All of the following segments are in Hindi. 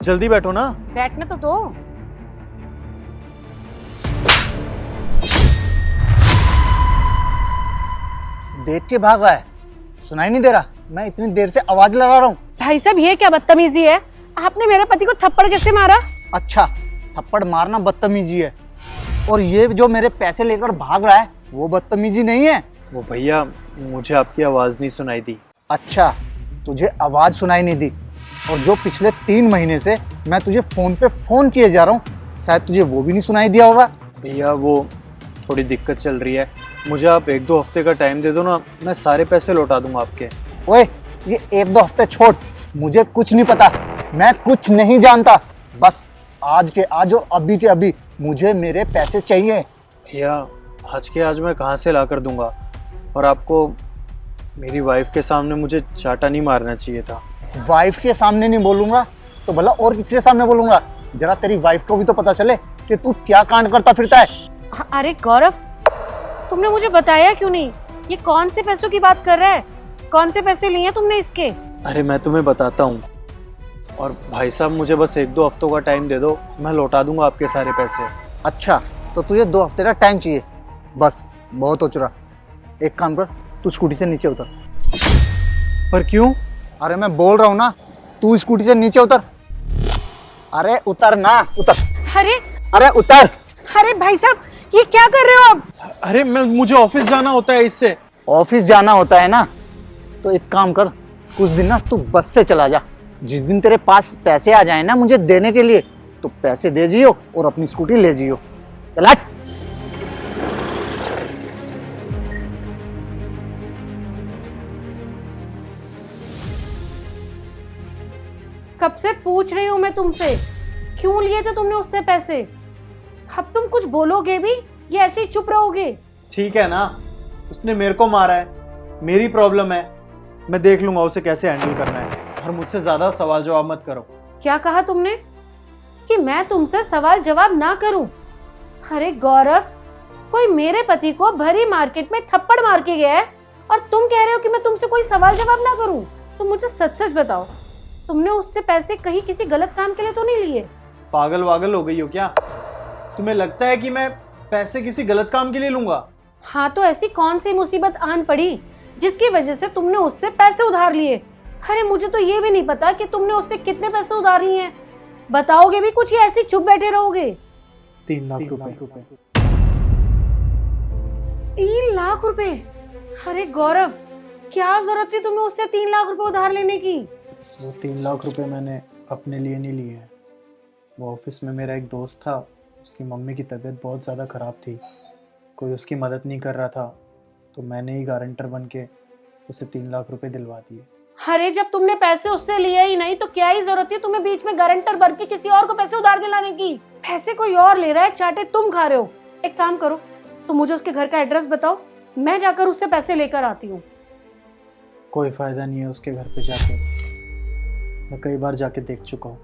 जल्दी बैठो ना। बैठने तो दो। देख के भाग रहा है, सुनाई नहीं दे रहा? मैं इतनी देर से आवाज लगा रहा हूँ। भाई साहब ये क्या बदतमीजी है? आपने मेरे पति को थप्पड़ कैसे मारा? अच्छा, थप्पड़ मारना बदतमीजी है, और ये जो मेरे पैसे लेकर भाग रहा है वो बदतमीजी नहीं है। वो भैया, मुझे आपकी आवाज नहीं सुनाई दी। अच्छा, तुझे आवाज सुनाई नहीं दी, और जो पिछले 3 महीने से मैं तुझे फोन पे फोन किए जा रहा हूँ, शायद तुझे वो भी नहीं सुनाई दिया होगा। भैया वो थोड़ी दिक्कत चल रही है, मुझे आप 1-2 हफ्ते का टाइम दे दो ना, मैं सारे पैसे लौटा दूंगा आपके। ओए, ये 1-2 हफ्ते छोड़, मुझे कुछ नहीं पता, मैं कुछ नहीं जानता। बस आज के आज और अभी के अभी मुझे मेरे पैसे चाहिए। भैया आज के आज मैं कहाँ से ला कर दूंगा, और आपको मेरी वाइफ के सामने मुझे चाटा नहीं मारना चाहिए था। वाइफ के सामने नहीं बोलूंगा तो भला और किसके सामने बोलूंगा? जरा तेरी वाइफ को भी तो पता चले कि तू क्या कांड करता फिरता है। अरे गौरव, तुमने मुझे बताया क्यों नहीं? ये कौन से पैसों की बात कर रहा है? कौन से पैसे लिए तुमने इसके? अरे मैं तुम्हें बताता हूँ, और भाई साहब मुझे बस 1-2 हफ्तों का टाइम दे दो, मैं लौटा दूंगा आपके सारे पैसे। अच्छा, तो तुझे 2 हफ्ते का टाइम चाहिए? बस बहुत हो चुका। एक काम कर, तू स्कूटी से नीचे उतर। पर क्यों? अरे मैं बोल रहा हूँ ना, तू स्कूटी से नीचे उतर। अरे उतर ना, उतर। अरे उतर। अरे भाई साहब, ये क्या कर रहे हो आप? अरे मुझे ऑफिस जाना होता है इससे। ऑफिस जाना होता है ना, तो एक काम कर, कुछ दिन ना तू बस से चला जा। जिस दिन तेरे पास पैसे आ जाए ना मुझे देने के लिए, तो पैसे दे जियो और अपनी स्कूटी ले जियो। चला। कब से पूछ रही हूँ मैं तुमसे, क्यों लिए थे तुमने उससे पैसे? अब तुम कुछ बोलोगे भी या ऐसे ही चुप रहोगे? ठीक है ना, उसने मेरे को मारा है, मेरी प्रॉब्लम है, मैं देख लूंगा उसे कैसे हैंडल करना है, और मुझसे ज्यादा सवाल जवाब मत करो। क्या कहा तुमने? कि मैं तुमसे सवाल जवाब ना करूं? अरे गौरव, कोई मेरे पति को भरी मार्केट में थप्पड़ मार के गया है और तुम कह रहे हो कि मैं तुमसे कोई सवाल जवाब ना करूं? तुम मुझे सच सच बताओ, तुमने उससे पैसे कहीं किसी गलत काम के लिए तो नहीं लिए? पागल वागल हो गई हो क्या? तुम्हें लगता है कि मैं पैसे किसी गलत काम के लिए लूंगा? हाँ, तो ऐसी कौन सी मुसीबत आन पड़ी जिसकी वजह से तुमने उससे पैसे उधार लिए? अरे मुझे तो ये भी नहीं पता कि तुमने उससे कितने पैसे उधार लिए हैं। बताओगे भी कुछ या ऐसे चुप बैठे रहोगे? 3 लाख रुपए। 3 लाख रुपए? अरे गौरव, क्या जरूरत थी तुम्हें उससे 3 लाख रुपए उधार लेने की? वो 3 लाख रुपए मैंने अपने लिए नहीं लिए हैं। वो ऑफिस में मेरा एक दोस्त था, उसकी मम्मी की तबीयत बहुत ज़्यादा ख़राब थी, कोई उसकी मदद नहीं कर रहा था, तो मैंने ही गारंटर बन के उसे 3 लाख रुपए दिलवा दिए। अरे जब तुमने पैसे उससे लिए ही नहीं तो क्या ही जरूरत थी तुम्हें बीच में गारंटर बन के किसी और को पैसे उधार दिलाने की? पैसे कोई और ले रहा है, चाटे तुम खा रहे हो। एक काम करो, तुम मुझे उसके घर का एड्रेस बताओ, मैं जाकर उससे पैसे लेकर आती हूँ। कोई फ़ायदा नहीं है उसके घर पे जाके, मैं कई बार जाके देख चुका हूँ।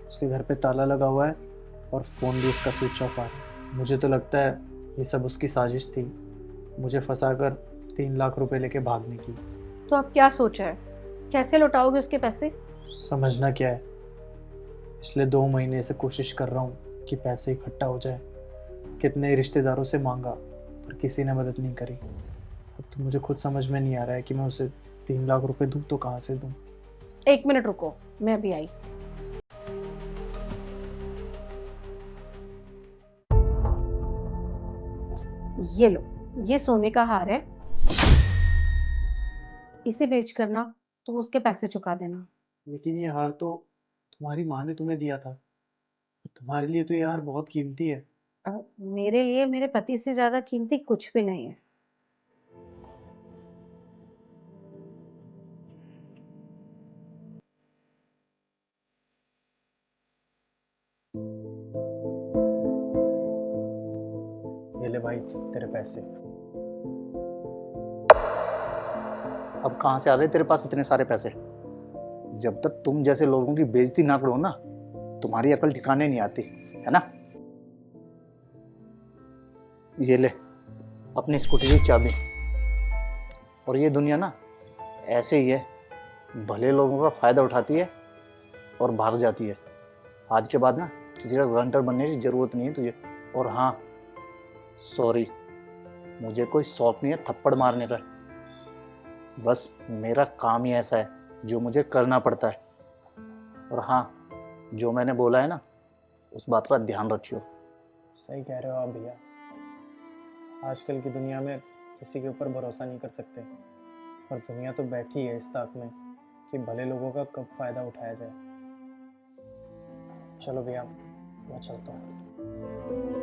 उसके घर पे ताला लगा हुआ है और फ़ोन भी उसका स्विच ऑफ आ रहा है। मुझे तो लगता है ये सब उसकी साजिश थी, मुझे फंसाकर 3 लाख रुपए लेके भागने की। तो अब क्या सोचा है, कैसे लौटाओगे उसके पैसे? समझना क्या है, पिछले 2 महीने से कोशिश कर रहा हूँ कि पैसे इकट्ठा हो जाए। कितने रिश्तेदारों से मांगा पर किसी ने मदद नहीं करी। अब तो मुझे खुद समझ में नहीं आ रहा है कि मैं उसे 3 लाख रुपए दूँ तो कहाँ से दूँ। 1 मिनट रुको, मैं अभी आई। ये लो, ये सोने का हार है, इसे बेच कर ना तो उसके पैसे चुका देना। लेकिन ये हार तो तुम्हारी माँ ने तुम्हें दिया था, तुम्हारे लिए तो ये हार बहुत कीमती है। मेरे लिए मेरे पति से ज्यादा कीमती कुछ भी नहीं है। ये ले भाई तेरे पैसे। अब कहाँ से आ रहे तेरे पास इतने सारे पैसे? जब तक तुम जैसे लोगों की बेइज्जती ना करो ना, तुम्हारी अकल ठिकाने नहीं आती है ना। ये ले अपनी स्कूटी की चाबी। और ये दुनिया ना ऐसे ही है, भले लोगों का फायदा उठाती है और भाग जाती है। आज के बाद ना किसी का गारंटर बनने की जरूरत नहीं है तुझे। और हाँ, सॉरी, मुझे कोई शौक नहीं है थप्पड़ मारने का। बस मेरा काम ही ऐसा है जो मुझे करना पड़ता है। और हाँ, जो मैंने बोला है ना, उस बात का ध्यान रखियो। सही कह रहे हो आप भैया। आजकल की दुनिया में किसी के ऊपर भरोसा नहीं कर सकते, और दुनिया तो बैठी है इस ताक में कि भले लोगों का कब फायदा उठाया जाए। चलो भैया, मैं चलता हूँ।